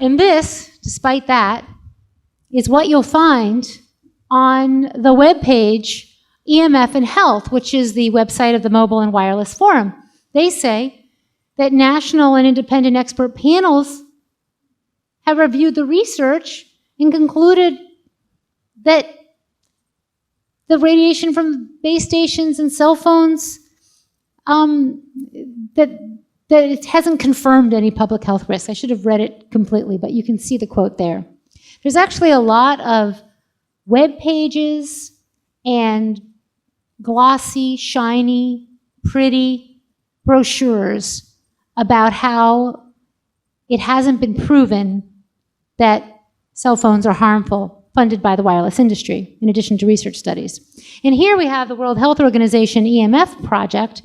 And this, despite that, is what you'll find on the webpage EMF and Health, which is the website of the Mobile and Wireless Forum. They say that national and independent expert panels have reviewed the research and concluded that the radiation from base stations and cell phones, that it hasn't confirmed any public health risk. I should have read it completely, but you can see the quote there. There's actually a lot of web pages and glossy, shiny, pretty brochures about how it hasn't been proven that cell phones are harmful, funded by the wireless industry, in addition to research studies. And here we have the World Health Organization EMF project,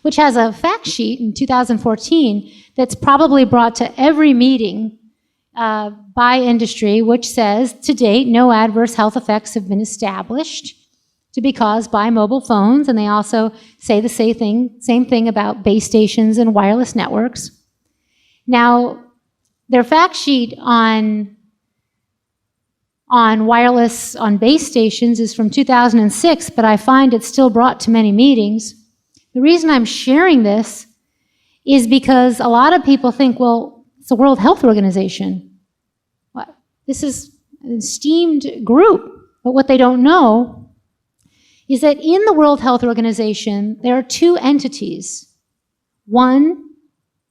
which has a fact sheet in 2014 that's probably brought to every meeting by industry, which says, to date, no adverse health effects have been established to be caused by mobile phones, and they also say the same thing about base stations and wireless networks. Now, their fact sheet on wireless on base stations is from 2006, but I find it's still brought to many meetings. The reason I'm sharing this is because a lot of people think, well, it's the World Health Organization. What? This is an esteemed group, but what they don't know is that in the World Health Organization, there are two entities. One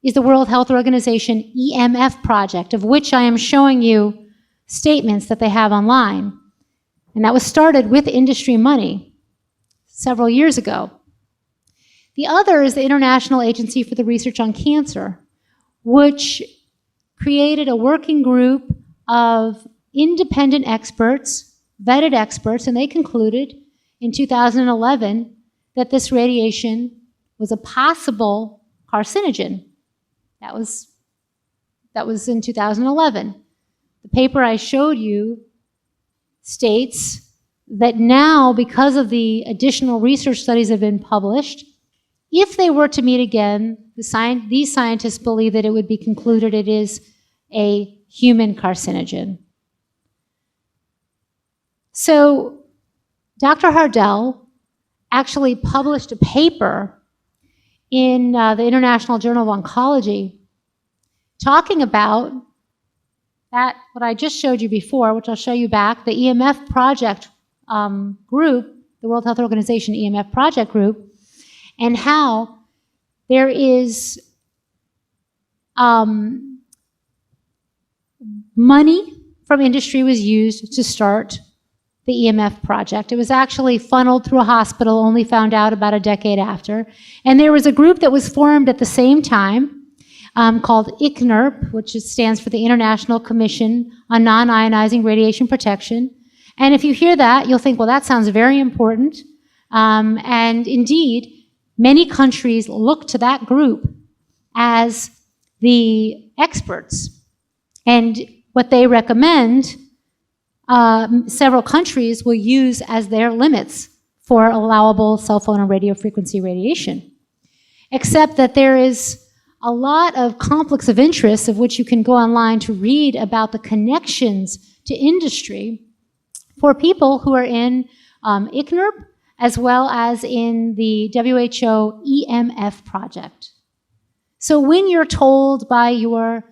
is the World Health Organization EMF project, of which I am showing you statements that they have online. And that was started with industry money several years ago. The other is the International Agency for the Research on Cancer, which created a working group of independent experts, vetted experts, and they concluded in 2011 that this radiation was a possible carcinogen. That was in 2011. The paper I showed you states that now, because of the additional research studies that have been published, if they were to meet again, these scientists believe that it would be concluded it is a human carcinogen. So Dr. Hardell actually published a paper in the International Journal of Oncology talking about that, what I just showed you before, which I'll show you back, the EMF project group, the World Health Organization EMF project group, and how there is money from industry was used to start the EMF project. It was actually funneled through a hospital, only found out about a decade after. And there was a group that was formed at the same time called ICNIRP, which stands for the International Commission on Non-Ionizing Radiation Protection. And if you hear that, you'll think, well, that sounds very important. And indeed, many countries look to that group as the experts. And what they recommend, several countries will use as their limits for allowable cell phone and radio frequency radiation. Except that there is a lot of conflicts of interest, of which you can go online to read about the connections to industry for people who are in ICNIRP, as well as in the WHO EMF project. So when you're told by your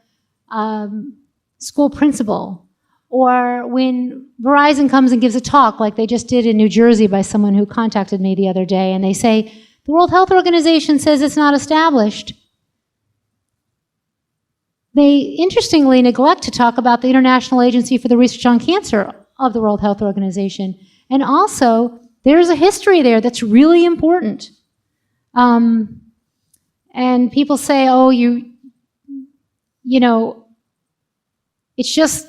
school principal, or when Verizon comes and gives a talk, like they just did in New Jersey by someone who contacted me the other day, and they say, the World Health Organization says it's not established, they interestingly neglect to talk about the International Agency for the Research on Cancer of the World Health Organization. And also, there's a history there that's really important. And people say, oh, you know, it's just,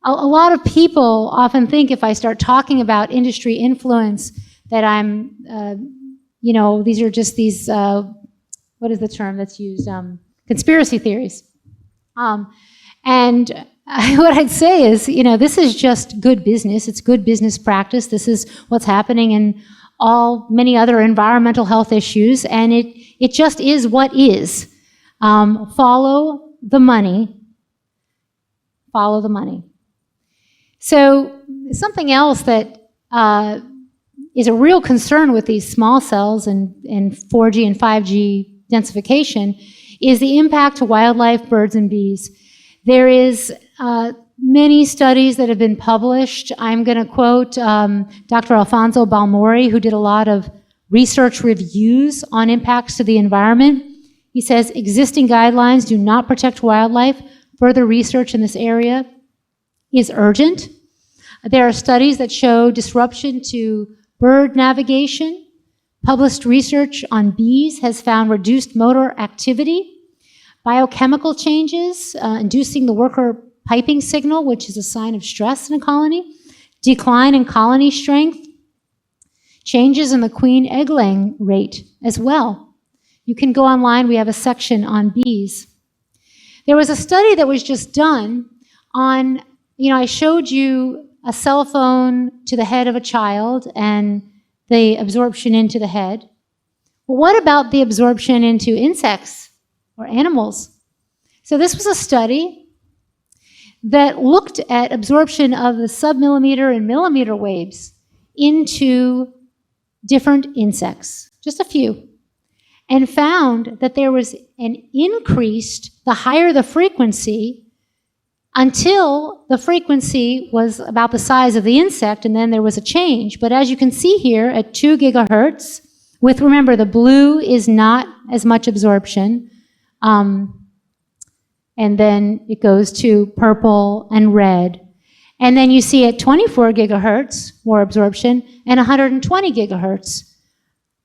a lot of people often think if I start talking about industry influence that I'm, you know, these are just these, what is the term that's used? Conspiracy theories. And what I'd say is, you know, this is just good business. It's good business practice. This is what's happening in many other environmental health issues, and it just is what is. Follow the money follow the money. So something else that is a real concern with these small cells and 4G and 5G densification is the impact to wildlife, birds, and bees. There is many studies that have been published. I'm going to quote Dr. Alfonso Balmori, who did a lot of research reviews on impacts to the environment. He says, existing guidelines do not protect wildlife. Further research in this area is urgent. There are studies that show disruption to bird navigation. Published research on bees has found reduced motor activity, biochemical changes, inducing the worker piping signal, which is a sign of stress in a colony, decline in colony strength, changes in the queen egg-laying rate as well. You can go online, we have a section on bees. There was a study that was just done on, I showed you a cell phone to the head of a child and the absorption into the head. Well, what about the absorption into insects or animals? So this was a study that looked at absorption of the submillimeter and millimeter waves into different insects, just a few, and found that there was an increased, the higher the frequency, until the frequency was about the size of the insect, and then there was a change. But as you can see here, at 2 gigahertz, with, remember, the blue is not as much absorption, and then it goes to purple and red. And then you see at 24 gigahertz, more absorption, and 120 gigahertz,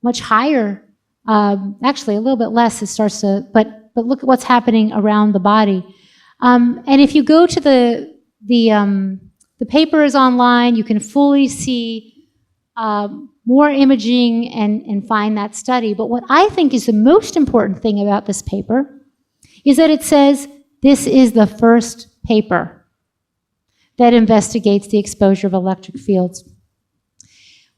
much higher. Actually, a little bit less, it starts to, but look at what's happening around the body. And if you go to the paper is online, you can fully see more imaging and find that study. But what I think is the most important thing about this paper is that it says this is the first paper that investigates the exposure of electric fields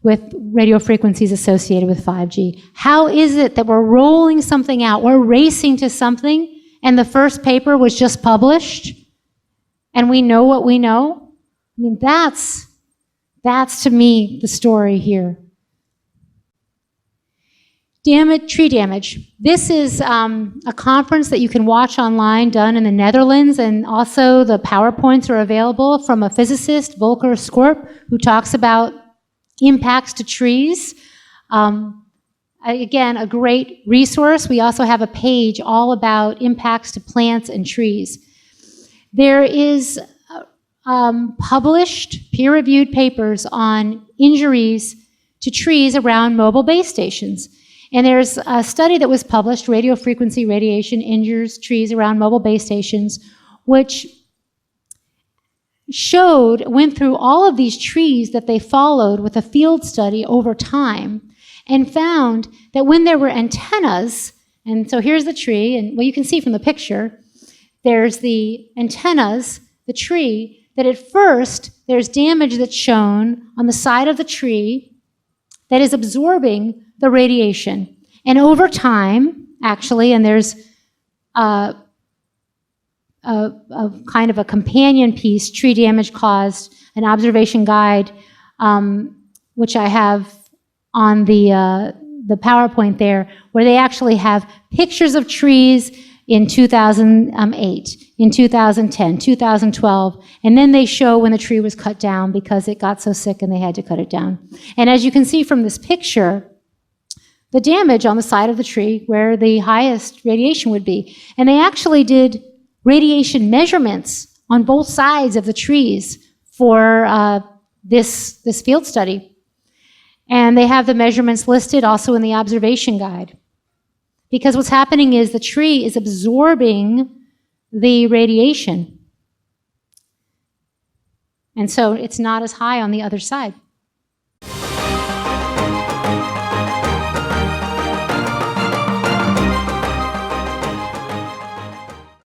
with radio frequencies associated with 5G. How is it that we're rolling something out, we're racing to something, and the first paper was just published, and we know what we know? I mean, that's to me the story here. Tree damage. This is a conference that you can watch online done in the Netherlands, and also the PowerPoints are available from a physicist, Volker Skorp, who talks about impacts to trees. Again, a great resource. We also have a page all about impacts to plants and trees. There is published, peer-reviewed papers on injuries to trees around mobile base stations. And there's a study that was published, Radio Frequency Radiation Injures Trees Around Mobile Base Stations, which went through all of these trees that they followed with a field study over time, and found that when there were antennas, and so here's the tree, and well, you can see from the picture, there's the antennas, the tree, that at first there's damage that's shown on the side of the tree that is absorbing the radiation. And over time, actually, and there's a kind of a companion piece, Tree Damage Caused, an observation guide, which I have on the PowerPoint there, where they actually have pictures of trees in 2008, in 2010, 2012, and then they show when the tree was cut down because it got so sick and they had to cut it down. And as you can see from this picture, the damage on the side of the tree where the highest radiation would be. And they actually did radiation measurements on both sides of the trees for this field study. And they have the measurements listed also in the observation guide. Because what's happening is the tree is absorbing the radiation. And so it's not as high on the other side.